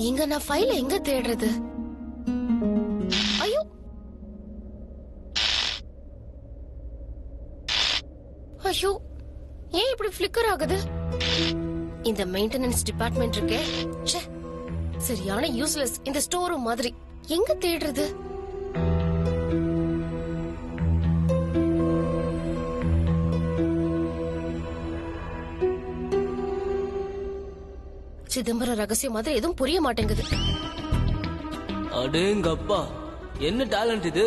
இங்க நான் ஃபைல எங்க தேடுறது? ஐயோ ஐயோ, ஏன் இப்படி ஃபிளிக்கர் ஆகுது? இந்த மெயின்டெனன்ஸ் டிபார்ட்மெண்ட் இருக்கே, ச்சே, சரியான யூஸ்லெஸ். இந்த ஸ்டோர் ரூம் மாதிரி எங்க தேடுறது? சிதம்பரம் ரகசியம் மாதிரி எதுவும் புரிய மாட்டேங்குது. அடேங்கப்பா, என்ன டேலண்ட் இது!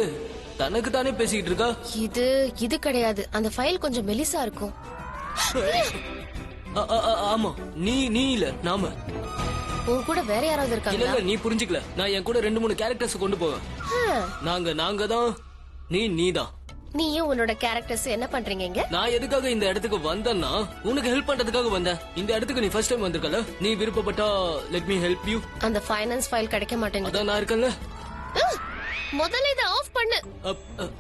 தனக்கு தானே பேசிக்கிட்டு இருக்கா. இது கிடையாது, அந்த ஃபைல் கொஞ்சம் மெலிசா இருக்கும். ஆமா, நீ இல்ல, நாம. உன் கூட வேற யாராவது இருக்காங்க? இல்ல, நீ புரிஞ்சுக்கல. நான் என் கூட 2-3 கேரக்டர்ஸ் கொண்டு போவேன். நாங்க தான், நீதான். நீயும் உன்னோட கேரக்டர்ஸ் என்ன பண்றீங்க இங்க? நான் எதுக்காக இந்த இடத்துக்கு வந்தேன்னா, உனக்கு ஹெல்ப் பண்றதுக்காக வந்தேன். இந்த இடத்துக்கு நீ ஃபர்ஸ்ட் டைம் வந்திருக்கல, நீ விருப்பப்பட்டா லெட் மீ ஹெல்ப் யூ. அந்த ஃபைனான்ஸ் ஃபைல் கிடைக்க மாட்டேங்குது. அதான் நான் இருக்கேன்ல. முதல்ல இத ஆஃப் பண்ணு.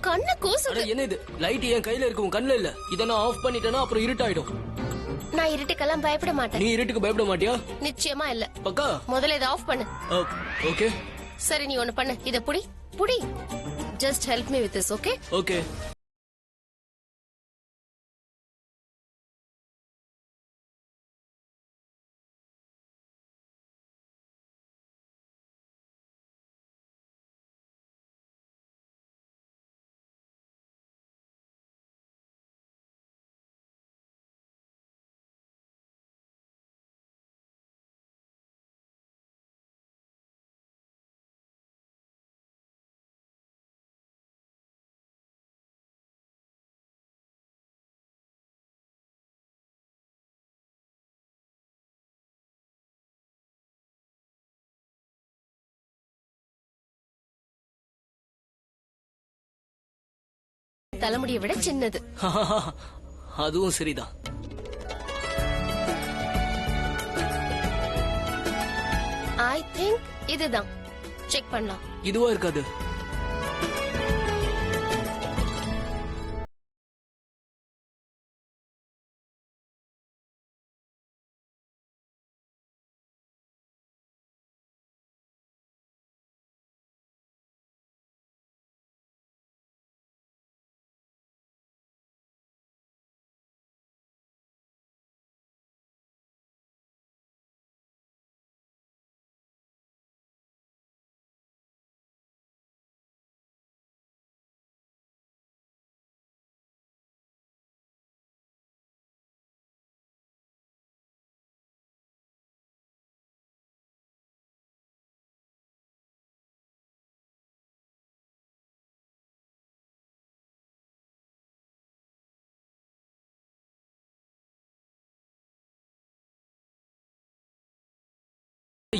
கண்ணு கூசுது. என்ன இது? லைட் என் கையில இருக்கு, உன் கண்ணுல இல்ல. இத நான் ஆஃப் பண்ணிட்டேனா அப்புறம் இருட்டாயிடும். நான் இருட்டுக்கெல்லாம் பயப்பட மாட்டேன். நீ இருட்டுக்கு பயப்பட மாட்டியா? நிச்சயமா இல்ல. பக்கா? முதல்ல இத ஆஃப் பண்ணு. ஓகே. சரி, நீ ஒன்னு பண்ணு. இத புடி. Just help me with this, okay? Okay. தலைமுடியை விட சின்னது. அதுவும் சரிதான். ஐ திங்க் இதுதான். செக் பண்ணலாம். இதுவா இருக்காது.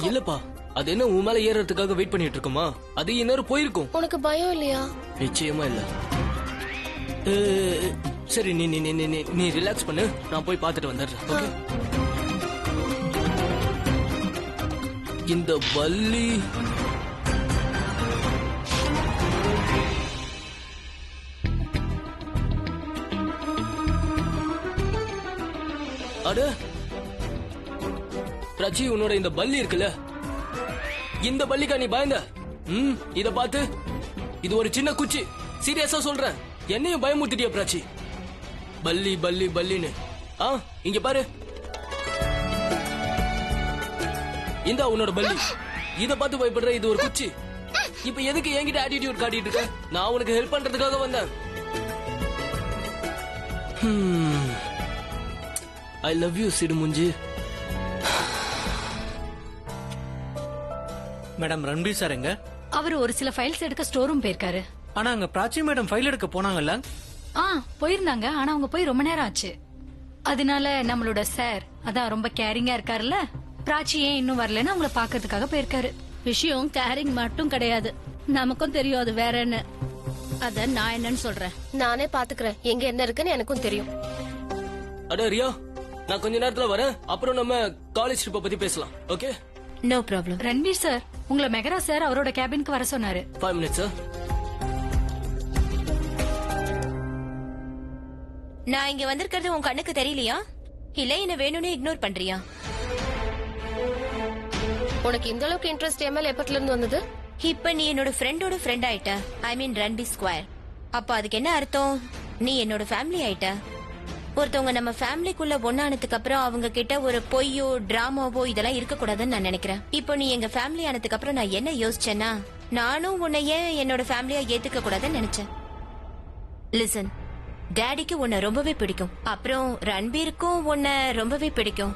இல்லப்பா, அது என்ன உன் மேல ஏறதுக்காக வெயிட் பண்ணிட்டு இருக்குமா? அது இன்னொரு போயிருக்கும். உனக்கு பயம் இல்லையா? நிச்சயமா இல்ல. சரி, நீ ரிலாக்ஸ் பண்ணு, நான் போய் பார்த்துட்டு வந்துடுறேன். ஓகே. இந்த வள்ளி அட பிரச்சி, உன்னோட இந்த பல்லி இருக்குல்ல, இந்த பல்லிக்கா நீ பயந்த? இத பாத்து, இது ஒரு சின்ன குச்சி. சீரியஸா சொல்றேன், என்னையும் பயமுறுத்திட்டிய பிராச்சி. பல்லி பல்லி பல்லின்னு. இங்க பாரு, இந்த உன்னோட பல்லி. இத பார்த்து பயப்படுற, இது ஒரு குச்சி. இப்ப எதுக்கு என்கிட்ட ஆட்டிடியூட் காட்டிட்டு இருக்க? நான் உனக்கு ஹெல்ப் பண்றதுக்காக வந்தேன். ஐ லவ் யூ சிடு முஞ்சி. மேடம், ரன்பீர் சார் எங்க? அவர் ஒரு சில ஃபைல்ஸ் எடுக்க ஸ்டோர் ரூம் போயிருக்காரு. ஆனா அங்க பிராச்சி மேடம் ஃபைல் எடுக்க போனாங்கல்ல? போயிருந்தாங்க. ஆனா அவங்க போய் ரொம்ப நேரம் ஆச்சு. அதனால நம்மளோட சார், அதான் ரொம்ப கேரிங்கா இருக்காருல்ல, பிராச்சி ஏன் இன்னும் வரலன்னு அவங்கள பாக்கிறதுக்காக போயிருக்காரு. விஷயம் கேரிங் மட்டும் கிடையாது, நமக்கும் தெரியும் அது வேற என்ன. அத நான் என்னன்னு சொல்றேன். நானே பாத்துக்கிறேன், எங்க என்ன இருக்குன்னு எனக்கும் தெரியும். அட ரியா, நான் கொஞ்ச நேரத்துல வரேன். அப்புறம் நம்ம காலேஜ் ட்ரிப்பை பத்தி பேசலாம். Okay? No problem. Ranbir sir, உங்களை மெகரா சார் அவரோட கேபினுக்கு வர சொன்னாரு. 5 minutes சார். நான் இங்க வந்திருக்கிறது உன் கண்ணுக்கு தெரியலையா? இல்ல என்ன வேணும்னு இக்னோர் பண்றியா? உனக்கு இந்த அளவுக்கு இன்ட்ரெஸ்ட் என் மேல எப்பத்துல இருந்து வந்தது? இப்ப நீ என்னோட ஃப்ரெண்டோட ஃப்ரெண்ட் ஆயிட்ட. ஐ மீன் ரன்பி ஸ்கொயர். அப்ப அதுக்கு என்ன அர்த்தம்? நீ என்னோட ஃபேமிலி ஆயிட்ட. ஒருத்தவங்க நம்ம ஃபேமிலிக்குள்ள ஒன்னானதுக்கு அப்புறம் அவங்க கிட்ட ஒரு பொய்யோ டிராமாவோ இதெல்லாம் இருக்க கூடாதுன்னு நான் நினைக்கிறேன். இப்போ நீ எங்க ஃபேமிலி ஆனதுக்கு அப்புறம் நான் என்ன யோசிச்சேன்னா, நானும் உன்னை ஏன் என்னோட ஃபேமிலியா ஏத்துக்க கூடாதுன்னு நினைச்சேன். லிசன், டாடிக்கு உன்னை ரொம்பவே பிடிக்கும். அப்புறம் ரன்பீருக்கும் உன்னை ரொம்பவே பிடிக்கும்.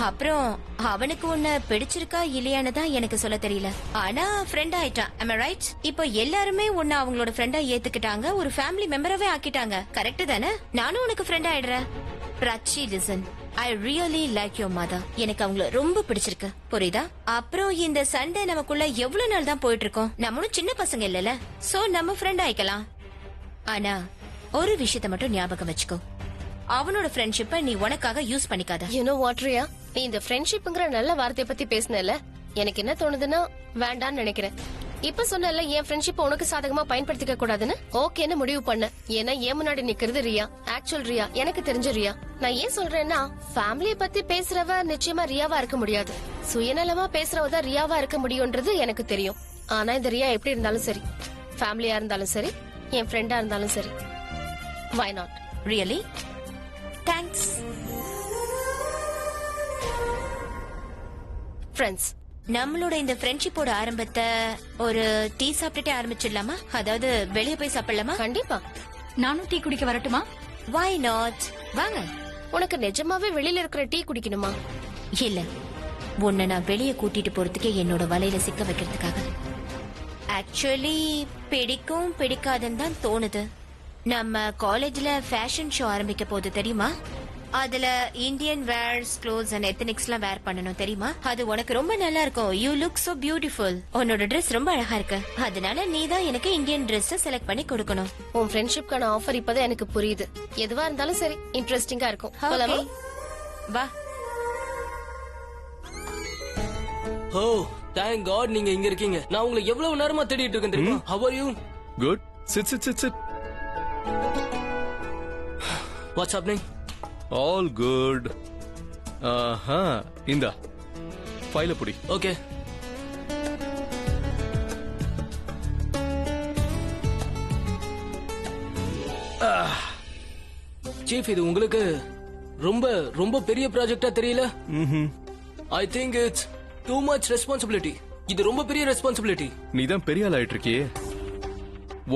அப்புறம் அவனுக்கு உன்னை பிடிச்சிருக்கா இல்லையான்னு தான் எனக்கு சொல்ல தெரியல. ஆனா ஃப்ரெண்ட் ஆயிட்டான். am I right? இப்போ எல்லாருமே உன்னை அவங்களோட ஃப்ரெண்டா ஏத்துக்கிட்டாங்க, ஒரு ஃபேமிலி மெம்பராவே ஆக்கிட்டாங்க. கரெக்ட் தானே? நானும் உனக்கு ஃப்ரெண்ட் ஆயிடுறேன். Prachi, listen, I really like your mother. எனக்கு அவங்கள ரொம்ப பிடிச்சிருக்கு, புரியுதா? அப்புறம் இந்த சண்டே நமக்குள்ள எவ்வளவு நாள் தான் போயிட்டு இருக்கோம். நம்மளும் சின்ன பசங்க இல்லல, சோ நம்ம ஃப்ரெண்ட் ஆயிக்கலாம். ஆனா ஒரு விஷயத்த மட்டும் ஞாபகம் வச்சுக்கோ, அவனோட ஃப்ரெண்ட்ஷிப்பை நீ உனக்காக யூஸ் பண்ணிக்காத. You know what, Riya? நீ இந்த ஃப்ரெண்ட்ஷிப்ங்கிற நல்ல வார்த்தையை பத்தி பேசினல, எனக்கு என்ன தோணுதுன்னா வேண்டான்னு நினைக்கிறேன். இப்ப சொன்னல என் ஃப்ரெண்ட்ஷிப் உனக்கு சாதகமா பயன்படுத்திக்க கூடாதுன்னு ஓகேன்னு முடிவு பண்ண. ஏன்னா ஏன் முன்னாடி நிக்கிறது ரியா, ஆக்சுவல் ரியா, எனக்கு தெரிஞ்ச ரியா. நான் ஏன் சொல்றேன்னா, ஃபேமிலிய பத்தி பேசுறவ நிச்சயமா ரியாவா இருக்க முடியாது. சுயநலமா பேசுறவதான் ரியாவா இருக்க முடியும்ன்றது எனக்கு தெரியும். ஆனா இந்த ரியா எப்படி இருந்தாலும் சரி, ஃபேமிலியா இருந்தாலும் சரி, என் ஃப்ரெண்டா இருந்தாலும் சரி, why not? Really? Thanks. Friends, நம்மளோட இந்த ஃப்ரெண்ட்ஷிப்போட ஆரம்பத்தை ஒரு டீ சாப்பிட்டுட்டே ஆரம்பிச்சிடலாமா? அதாவது வெளியே போய் சாப்பிடலாமா? கண்டிப்பா. நானும் டீ குடிக்க வரட்டுமா? Why not? வாங்க. உனக்கு நிஜமாவே வெளியில இருக்கிற டீ குடிக்கணுமா? இல்ல, உன்னை நான் வெளியே கூட்டிட்டு போறதுக்கே என்னோட வலையில சிக்க வைக்கிறதுக்காக. ஆக்சுவலி பிடிக்கும் பிடிக்காதுன்னு தான் தோணுது. நம்ம காலேஜ்ல ஃபேஷன் ஷோ ஆரம்பிக்க போகுது, தெரியுமா? அதுல இந்தியன் வேர்ஸ், க்ளோத்ஸ் அண்ட் எத்தனிக்ஸ்லாம் வேர் பண்ணணும், தெரியுமா? அது உனக்கு ரொம்ப நல்லா இருக்கும். You look so beautiful. உன்னோட ட்ரெஸ் ரொம்ப அழகா இருக்கு. அதனால நீ தான் எனக்கு இந்தியன் ட்ரெஸ் செலக்ட் பண்ணி கொடுக்கணும். உன் ஃப்ரெண்ட்ஷிப்கான ஆஃபர் இப்பதான் எனக்கு புரியுது. எதுவா இருந்தாலும் சரி, இன்ட்ரெஸ்டிங்கா இருக்கும். போலாமா? வா. ஓ தேங்க் காட் நீங்க இங்க இருக்கீங்க. நான் உங்களை எவ்வளவு நேரமா தேடிட்டு இருக்கேன் தெரியுமா? How are you? Good. Sit. What's happening? All good. இந்தா ஃபைல புடி. Okay. சீஃப், இது உங்களுக்கு ரொம்ப ரொம்ப பெரிய ப்ராஜெக்டா தெரியல? I think it's too much responsibility. இது ரொம்ப பெரிய ரெஸ்பான்சிபிலிட்டி. நீ தான் பெரிய ஆள் ஆயிட்டு இருக்கியே.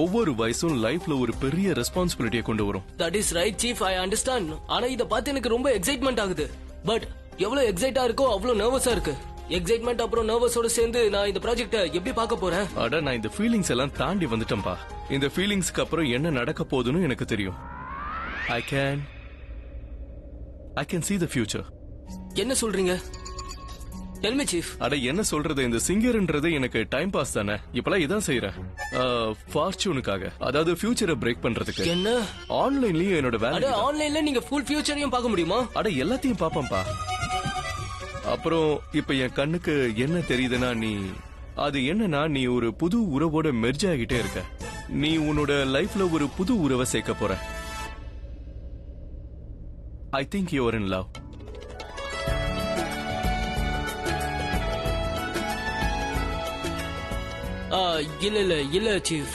ஒவ்வொரு வயசும் லைஃப்ல ஒரு பெரிய ரெஸ்பான்சிபிலிட்டியை கொண்டு வரும். That is right chief, I understand. ஆனா இத பார்த்து எனக்கு ரொம்ப எக்ஸைட்மெண்ட் ஆகுது. பட் எவ்வளவு எக்ஸைட்டா இருக்கோ அவ்வளவு நர்வஸா இருக்கு. எக்ஸைட்மெண்ட் அப்புறம் நர்வஸோட சேர்ந்து நான் இந்த ப்ராஜெக்ட எப்படி பார்க்க போறேன்? அட, நான் இந்த ஃபீலிங்ஸ் எல்லாம் தாண்டி வந்துட்டேன்பா. இந்த ஃபீலிங்ஸ்க்கு அப்புறம் என்ன நடக்க போகுதுன்னு எனக்கு தெரியும். I can see the future. என்ன சொல்றீங்க? Tell me, chief. அட, என்ன சொல்றது, இந்த சிங்கர்ன்றது எனக்கு டைம் பாஸ் தானே. இப்பலாம் இதான் செய்யறேன், ஃபார்ச்சூனுக்காக. அதாவது ஃபியூச்சரை பிரேக் பண்றதுக்கு. என்ன? ஆன்லைன்லயும் என்னோட அட, வேலை. ஆன்லைன்ல நீங்க ஃபுல் ஃபியூச்சரையும் பார்க்க முடியுமா? அட, எல்லாத்தையும் பாப்பேன்பா. அப்புறம் இப்ப என் கண்ணுக்கு என்ன தெரியுதுன்னா, அது என்னன்னா, நீ ஒரு புது உறவோட மெர்ஜ் ஆகிட்டே இருக்க. நீ உன்னோட லைஃப்ல ஒரு புது உறவை சேர்க்க போற. I think you are in love. இல்ல சீஃப்.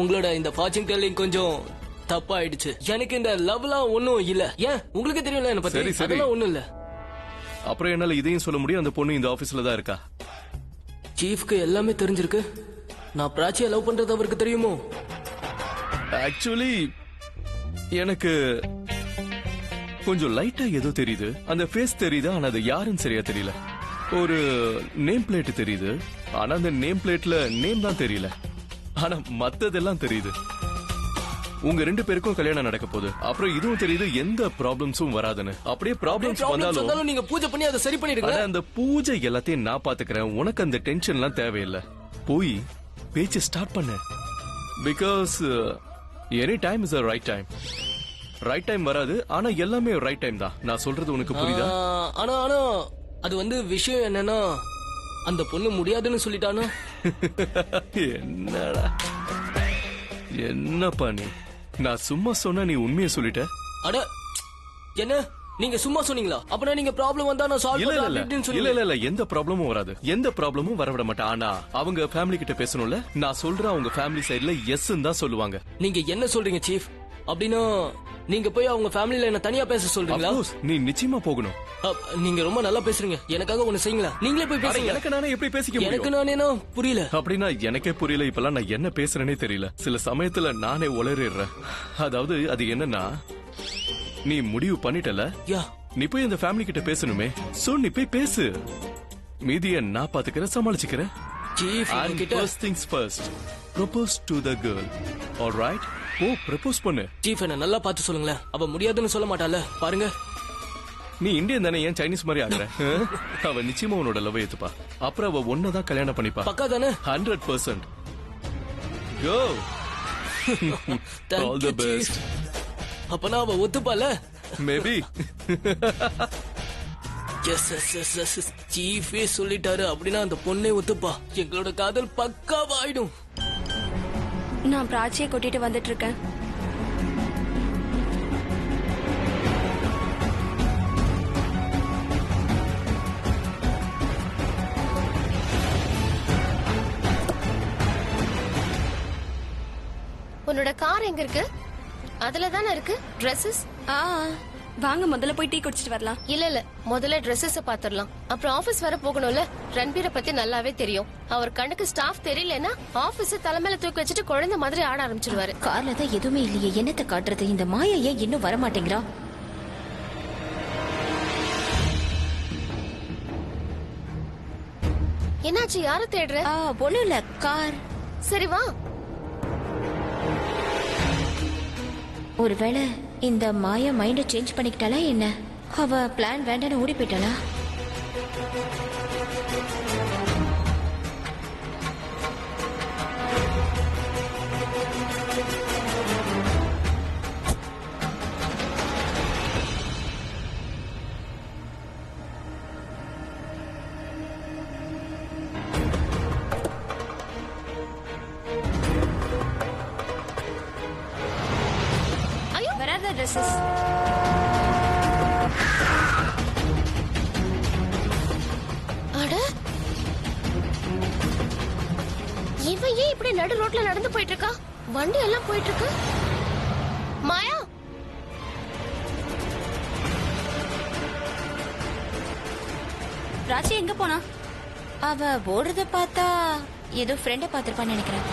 உங்களோட இந்த ஃபார்ச்சூன் டெல்லிங் கொஞ்சம் தப்பாயிடுச்சு. எனக்கு இந்த லவ்லாம் ஒண்ணும் இல்ல. ஏன், உங்களுக்கு தெரியல என்ன பத்தி? அதெல்லாம் ஒண்ணும் இல்ல. அப்புறம் என்னால இதையும் சொல்ல முடியும், அந்த பொண்ணு இந்த ஆபீஸ்ல தான் இருக்கா. சீஃப்க்கு எல்லாமே தெரிஞ்சிருக்கு. நான் பிராச்சியை லவ் பண்றது அவருக்கு தெரியுமோ? ஆக்சுவலி எனக்கு கொஞ்சம் லைட்டா ஏதோ தெரியுது. அந்த ஃபேஸ் தெரியுது, ஆனா அது யாருன்னு சரியா தெரியல. ஒரு நேம் பிளேட் தெரியுது, ஆனா அந்த நேம் பிளேட்ல நேம் தான் தெரியல. ஆனா மத்ததெல்லாம் தெரியுது. உங்க ரெண்டு பேருக்கும் கல்யாணம் நடக்க போகுது. அப்புறம் இதுவும் தெரியுது, எந்த ப்ராப்ளம்ஸும் வராதுன்னு. அப்படியே ப்ராப்ளம்ஸ் வந்தாலும் நீங்க பூஜை பண்ணி அதை சரி பண்ணிடுங்க. அந்த பூஜை எல்லாத்தையும் நான் பாத்துக்கிறேன். உனக்கு அந்த டென்ஷன்லாம் தேவையில்லை. போய் பேச்சு ஸ்டார்ட் பண்ணு. Because any time is a right time. Right time வராது, ஆனா எல்லாமே ரைட் டைம் தான். நான் சொல்றது உனக்கு புரியுதா? ஆனா அது வந்து விஷயம் என்னன்னா, அந்த பொண்ணு முடியாதுன்னு சொல்லிட்டானோ. என்னடா என்னப்பா நீ? நான் சும்மா சொன்னா நீ உண்மையை சொல்லிட்ட. அட, என்ன நீங்க சும்மா சொன்னீங்களா? அப்பனா நீங்க ப்ராப்ளம் வந்தா நான் சால்வ் இல்ல பண்றேன் இல்ல அப்படின்னு இல்ல சொன்னீங்க. இல்ல இல்ல எந்த ப்ராப்ளமும் வராது, எந்த ப்ராப்ளமும் வரவிட மாட்டேன். ஆனா அவங்க ஃபேமிலி கிட்ட பேசணும்ல, நான் சொல்றேன் அவங்க ஃபேமிலி சைடுல எஸ் தான் சொல்லுவாங்க. நீங்க என்ன சொல்றீங்க சீஃப்? அப்படின்னா நீங்க போய் அவங்க ஃபேமிலில என்ன தனியா பேச சொல்றீங்களா? Of course, நீ நிச்சயமா போகணும். நீங்க ரொம்ப நல்லா பேசுறீங்க. எனக்காக ஒண்ணு செய்யுங்களா? நீங்களே போய் அட, பேசுங்க. எனக்கு நானே எப்படி பேசிக்க எனக்கு முடியும்? நானேனா புரியல. அப்படின்னா எனக்கே புரியல. இப்பெல்லாம் நான் என்ன பேசுறேனே தெரியல. சில சமயத்துல நானே உளறிடுறேன். அதாவது அது என்னன்னா, நீ முடிவு பண்ணிட்டல, யா நீ போய் அந்த ஃபேமிலி கிட்ட பேசணுமே. சோ நீ போய் பேசு, மீதிய நான் பாத்துக்கிறேன், சமாளிச்சுக்கிறேன். சீஃப் And கிட்ட first things first, propose to the girl. All right? போ ப்ரப்போஸ் பண்ணு. சீஃப் என்ன நல்லா பார்த்து சொல்லுங்களேன். அவ முடியாதுன்னு சொல்ல மாட்டால. பாருங்க, நீ இந்தியன் தானே, ஏன் சைனீஸ் மாதிரி ஆகுற? அவ நிச்சயமா உன்னோட லவ் ஏத்துப்பா. அப்புறம் அவ ஒன்னதான் கல்யாணம் பண்ணிப்பா. பக்கா தானே? 100%. Go. All the best. அப்பனா அவ ஒத்துப்பால? Maybe. Yes yes yes yes சீஃபே சொல்லிட்டாரு. அப்படின்னா அந்த பொண்ணே ஒத்துப்பா. எங்களோட காதல் பக்காவா ஆயிடும். நான் பிராச்சியை கூட்டிட்டு வந்துட்டு இருக்கேன். உன்னோட கார் எங்க இருக்கு? அதுல தானே இருக்கு Dresses. ஆ வாங்க முதல்ல போய் டீ குடிச்சிட்டு வரலாம். இல்ல இல்ல, முதல்ல Dresses பாத்துரலாம். அப்புறம் ஆபீஸ் வர போகணும்ல. ரன்பீரை பத்தி நல்லாவே தெரியும். அவர் கண்ணுக்கு ஸ்டாஃப் தெரியலன்னா ஆபீஸ் தலைமையில தூக்கி வச்சுட்டு குழந்தை மாதிரி ஆட ஆரம்பிச்சிருவாரு. கார்ல தான் எதுவுமே இல்லையே, என்னத்தை காட்டுறது? இந்த மாயா ஏன் இன்னும் வர மாட்டேங்கிறா? என்னாச்சு? யார தேடுற? ஒண்ணும் இல்ல, கார். சரி வா. ஒருவேளை இந்த மாயா மைண்ட சேஞ்ச் பண்ணிக்கிட்டாளா என்ன? அவ பிளான் வேண்டான்னு ஓடி போயிட்டாளா? Where are the dresses? அட, இவ ஏன் இப்படி நடு ரோட்ல நடந்து போயிட்டு இருக்கா? வண்டி எல்லாம் போயிட்டு இருக்கு. மாயா, பிராச்சி எங்க போனா? அவ ஓடுறத பார்த்தா ஏதோ ஃப்ரெண்ட பாத்திருப்பான்னு நினைக்கிறேன்.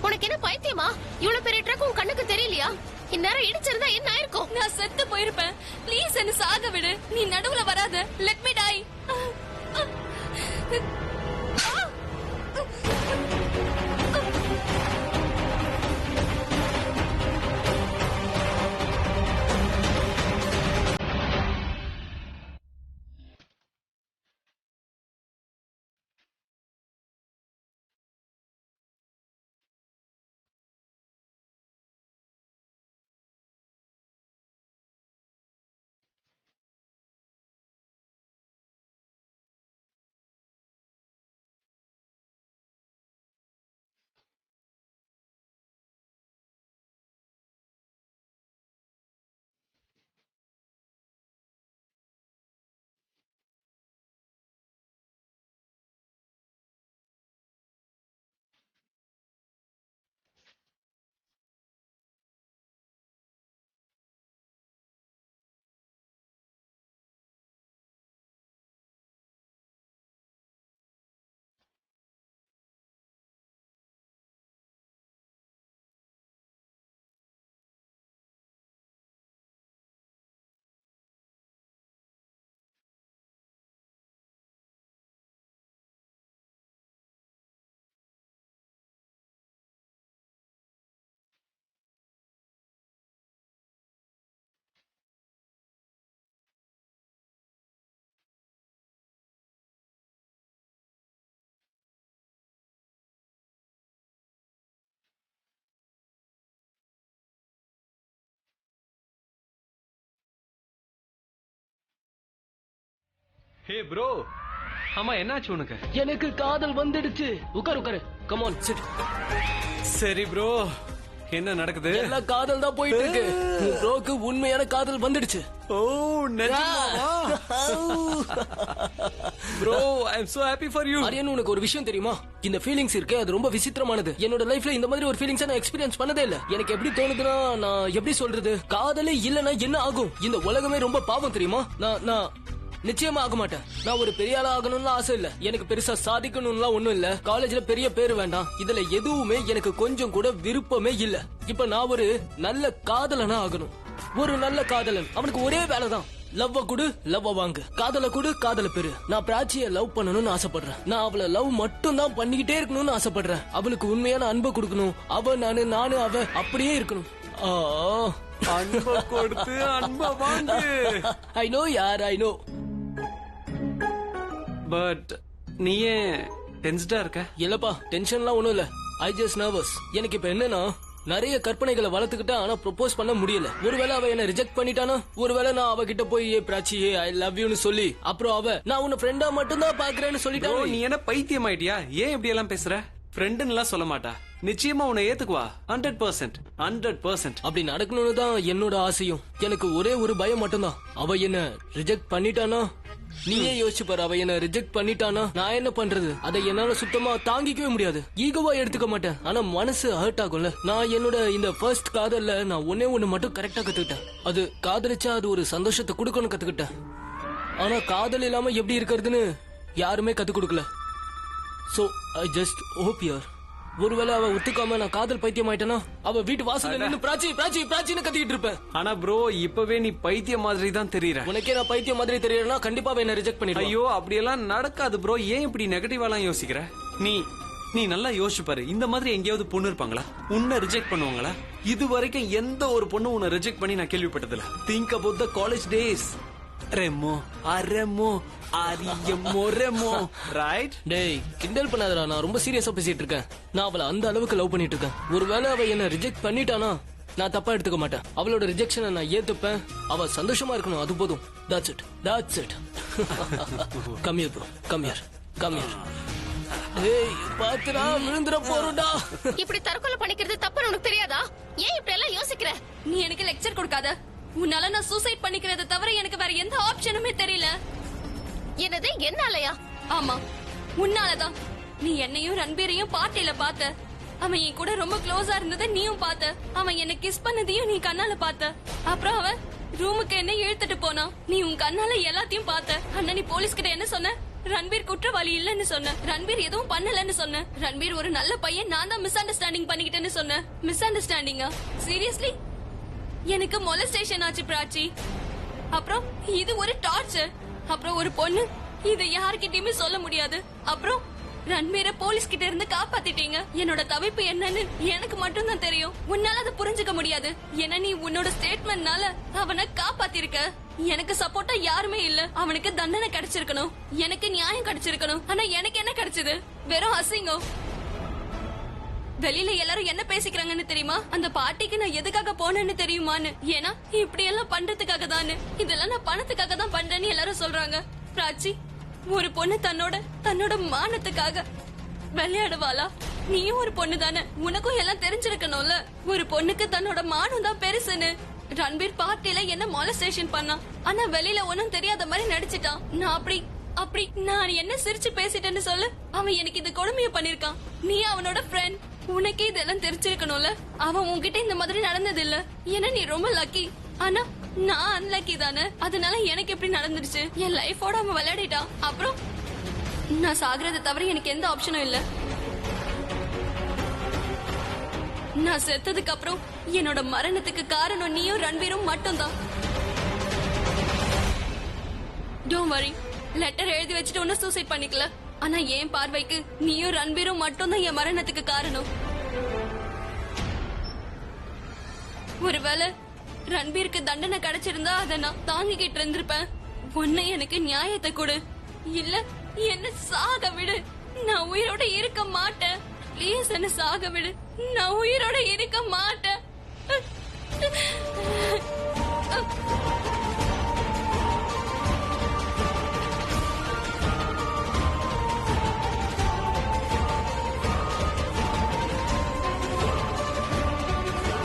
உனக்கு என்ன பைத்தியமா? இவ்வளவு பெரிய ட்ரக் உன் கண்ணுக்கு தெரியலையா? இந்நேரம் இடிச்சிருந்தா என்ன ஆயிருக்கும்? நான் செத்து போயிருப்பேன். ப்ளீஸ் என்ன சாக விடு. நீ நடுவுல வராத. Let me die. Hey bro, ஆமா என்னாச்சு உனக்கு? எனக்கு காதல் வந்துடுச்சு. உட்காரு உட்காரு. Come on sit. சரி ப்ரோ, என்ன நடக்குது? எல்லாம் காதல் தான் போயிட்டு இருக்கு. ப்ரோக்கு உண்மையான காதல் வந்துடுச்சு. ஓ நிஜமாவா? Bro, I am so happy for you. Aryan, உனக்கு ஒரு விஷயம் தெரியுமா? இந்த ஃபீலிங்ஸ் இருக்கு, அது ரொம்ப விசித்திரமானது. என்னோட லைஃப்ல இந்த மாதிரி ஒரு ஃபீலிங்ஸ் நான் எக்ஸ்பீரியன்ஸ் பண்ணதே இல்ல. எனக்கு எப்படி தோணுதுன்னா, நான் எப்படி சொல்றது, காதலே இல்லனா என்ன ஆகும்? இந்த உலகமே ரொம்ப பாவம் தெரியுமா? நான் நிச்சயமா ஆக மாட்டேன். நான் ஒரு பெரிய ஆளா ஆகணும்னு ஆசை இல்ல. எனக்கு பெருசா சாதிக்கணும்லாம் ஒண்ணும் இல்ல. காலேஜ்ல பெரிய பேரு வேண்டாம். இதுல எதுவுமே எனக்கு கொஞ்சம் கூட விருப்பமே இல்ல. இப்ப நான் ஒரு நல்ல காதலனா ஆகணும். ஒரு நல்ல காதலன், அவனுக்கு ஒரே வேலைதான். லவ்வ குடு, லவ்வ வாங்கு. காதல குடு, காதல பெரு. நான் பிராச்சிய லவ் பண்ணணும்னு ஆசைப்படுறேன். நான் அவளை லவ் மட்டும் தான் பண்ணிக்கிட்டே இருக்கணும்னு ஆசைப்படுறேன். அவளுக்கு உண்மையான அன்பை கொடுக்கணும். அவ நானு அவ அப்படியே இருக்கணும். அன்பை கொடுத்து அன்பை வாங்கு. ஐ நோ யார், ஐ நோ. பட் நீ ஏன் டென்ஸ்டா இருக்க? இல்லப்பா, டென்ஷன்லாம் ஒண்ணும் இல்ல. I just nervous. எனக்கு இப்ப என்னன்னா, நிறைய கற்பனைகளை வளர்த்துக்கிட்டா, ஆனா ப்ரொபோஸ் பண்ண முடியல. ஒருவேளை அவ என்ன ரிஜெக்ட் பண்ணிட்டானா, ஒருவேளை நான் அவகிட்ட போய் ஏ பிராச்சி ஐ லவ் யூன்னு சொல்லி, அப்புறம் அவ நான் உன்னை ஃப்ரெண்டா மட்டும் தான் பாக்குறேன்னு சொல்லிட்டான். நீ என்ன பைத்தியம் ஆயிட்டியா? ஏன் இப்படி எல்லாம் பேசுற? ஃப்ரெண்டுன்னு சொல்ல மாட்டா. நிச்சயமா உன்னை ஏத்துக்குவா. 100%. அப்படி நடக்கணும்னு தான் என்னோட ஆசையும். எனக்கு ஒரே ஒரு பயம் மட்டும்தான். அவ என்ன ரிஜெக்ட் பண்ணிட்டானா? நீயே யோசிச்சு பாரு, அவ என்ன ரிஜெக்ட் பண்ணிட்டானா நான் என்ன பண்றது? அதை என்னால சுத்தமா தாங்கிக்கவே முடியாது. ஈகோவா எடுத்துக்க மாட்டேன், ஆனா மனசு ஹர்ட் ஆகும்ல. நான் என்னோட இந்த ஃபர்ஸ்ட் காதல்ல நான் ஒண்ணு மட்டும் கரெக்டா கத்துக்கிட்டேன். அது காதலிச்சா அது ஒரு சந்தோஷத்தை கொடுக்கணும் கத்துக்கிட்டேன். ஆனா காதல் இல்லாம எப்படி இருக்கிறதுன்னு யாருமே கத்து கொடுக்கல. So I just hope you. ஒருவேளை அவ ஒத்துக்காம நான் காதல் பைத்தியம் ஆயிட்டேனா, அவ வீட்டு வாசல்ல நின்னு பிராச்சி பிராச்சி பிராச்சின்னு கத்திக்கிட்டு இருப்பேன். ஆனா ப்ரோ, இப்பவே நீ பைத்தியம் மாதிரி தான் தெரியற. உனக்கே நான் பைத்தியம் மாதிரி தெரியறேன்னா கண்டிப்பா என்ன ரிஜெக்ட் பண்ணிடுவா. ஐயோ, அப்படியெல்லாம் நடக்காது ப்ரோ. ஏன் இப்படி நெகட்டிவாலாம் யோசிக்கிற? நீ நல்லா யோசிச்சு பாரு. இந்த மாதிரி எங்கேயாவது பொண்ணு இருப்பாங்களா உன்னை ரிஜெக்ட் பண்ணுவாங்களா? இது வரைக்கும் எந்த ஒரு பொண்ணு உன்னை ரிஜெக்ட் பண்ணி நான் கேள்விப்பட்டதில்ல. Think about the college days. Remo அரமோ அரியமோ ரெமோ, ரைட்? டேய், கிண்டல் பண்ணாதடா. நான் ரொம்ப சீரியஸா பேசிட்டு இருக்கேன். நான் அவளை அந்த அளவுக்கு லவ் பண்ணிட்டு இருக்கேன். ஒருவேளை அவ என்ன ரிஜெக்ட் பண்ணிட்டானா நான் தப்பா எடுத்துக்க மாட்டேன். அவளோட ரிஜெக்ஷனை நான் ஏத்துப்பேன். அவ சந்தோஷமா இருக்கணும், அது போதும். That's it. Come here bro, come here. ஏய், பாத்துடா, விழுந்துற போறடா. இப்படி தற்கொலை பண்ணிக்கிறது தப்புன்னு உனக்கு தெரியாதா? ஏன் இப்படி எல்லாம் யோசிக்கிற? நீ எனக்கு லெக்சர் கொடுக்காத. உன்னால நான் சூசைட் பண்ணிக்கிறத தவிர எனக்கு வேற எந்த ஆப்ஷனுமே தெரியல. என்னது, என்னாலயா? ஆமா, உன்னாலதான். நீ என்னையும் ரன்பீரையும் பார்ட்டில பார்த்த. அவன் என் கூட ரொம்ப க்ளோஸா இருந்ததை நீயும் பார்த்த. அவன் என்ன கிஸ் பண்ணதையும் நீ கண்ணால பார்த்த. அப்புறம் அவன் ரூமுக்கு என்ன இழுத்துட்டு போனான். நீ உன் கண்ணால எல்லாத்தையும் பார்த்த. அண்ணா, நீ போலீஸ் கிட்ட என்ன சொன்ன? ரன்பீர் குற்றவாளி இல்லன்னு சொன்ன. ரன்பீர் எதுவும் பண்ணலன்னு சொன்ன. ரன்பீர் ஒரு நல்ல பையன், நான் தான் மிஸ் அண்டர்ஸ்டாண்டிங் பண்ணிக்கிட்டேன்னு சொன்ன. மிஸ் அண்டர்ஸ்டாண்டிங்கா? சீரியஸ்லி? எனக்கு மொலஸ்டேஷன் ஆச்சு பிராச்சி. அப்புறம் இது ஒரு டார்ச்சர். அப்புறம் ஒரு பொண்ணு, இதை யார்கிட்டயுமே சொல்ல முடியாது. அப்புறம் ரன்மீரை போலீஸ் கிட்ட இருந்து காப்பாத்திட்டீங்க. என்னோட தவிப்பு என்னன்னு எனக்கு மட்டும் தான் தெரியும். உன்னால அதை புரிஞ்சுக்க முடியாது. ஏன்னா நீ உன்னோட ஸ்டேட்மெண்ட்னால அவனை காப்பாத்திருக்க. எனக்கு சப்போர்ட்டா யாருமே இல்ல. அவனுக்கு தண்டனை கிடைச்சிருக்கணும், எனக்கு நியாயம் கிடைச்சிருக்கணும். ஆனா எனக்கு என்ன கிடைச்சது? வெறும் அசிங்கம். வெளியில எல்லாரும் என்ன பேசிக்கிறாங்கன்னு தெரியுமா? அந்த பார்ட்டிக்கு நான் எதுக்காக போனேன்னு தெரியுமான்னு. ஏன்னா இப்படி எல்லாம் பண்றதுக்காக தானு. இதெல்லாம் நான் பணத்துக்காக தான் பண்றேன்னு எல்லாரும் சொல்றாங்க. பிராச்சி, ஒரு பொண்ணு தன்னோட மானத்துக்காக விளையாடுவாளா? நீயும் ஒரு பொண்ணு தானே, உனக்கும் எல்லாம் தெரிஞ்சிருக்கணும்ல. ஒரு பொண்ணுக்கு தன்னோட மானம் தான் பெருசுன்னு. ரன்பீர் பார்ட்டில என்ன மொலஸ்டேஷன் பண்ணான். ஆனா வெளியில ஒன்னும் தெரியாத மாதிரி நடிச்சிட்டான். நான் அப்படி நான் என்ன சிரிச்சு பேசிட்டேன்னு சொல்லு. அவன் எனக்கு இந்த கொடுமையை பண்ணிருக்கான். நீ அவனோட ஃப்ரெண்ட், உனக்கே இதெல்லாம் தெரிஞ்சிருக்கணும்ல. அவன் உன்கிட்ட இந்த மாதிரி நடந்தது இல்ல. ஏன்னா நீ ரொம்ப லக்கி. ஆனா நான் அன்லக்கி தானே. அதனால எனக்கு எப்படி நடந்துருச்சு? என் லைஃபோட அவன் விளையாடிட்டான். அப்புறம் நான் சாகுறத தவிர எனக்கு எந்த ஆப்ஷனும் இல்ல. நான் செத்ததுக்கு அப்புறம் என்னோட மரணத்துக்கு காரணம் நீயும் ரன்பீரும் மட்டும்தான். டோன்ட் வரி, லெட்டர் எழுதி வச்சுட்டு ஒன்னும் சூசைட் பண்ணிக்கல. ஆனா என் பார்வைக்கு நீயும் ரன்பீரும் மட்டும்தான் என் மரணத்துக்கு காரணம். ஒருவேளை ரன்பீருக்கு தண்டனை கிடைச்சிருந்தா அதை நான் தாங்கிக்கிட்டு இருந்திருப்பேன். உன்னை எனக்கு நியாயத்தை கொடு, இல்ல என்ன சாக விடு. நான் உயிரோட இருக்க மாட்டேன். ப்ளீஸ் என்ன சாக விடு. நான் உயிரோட இருக்க மாட்டேன்.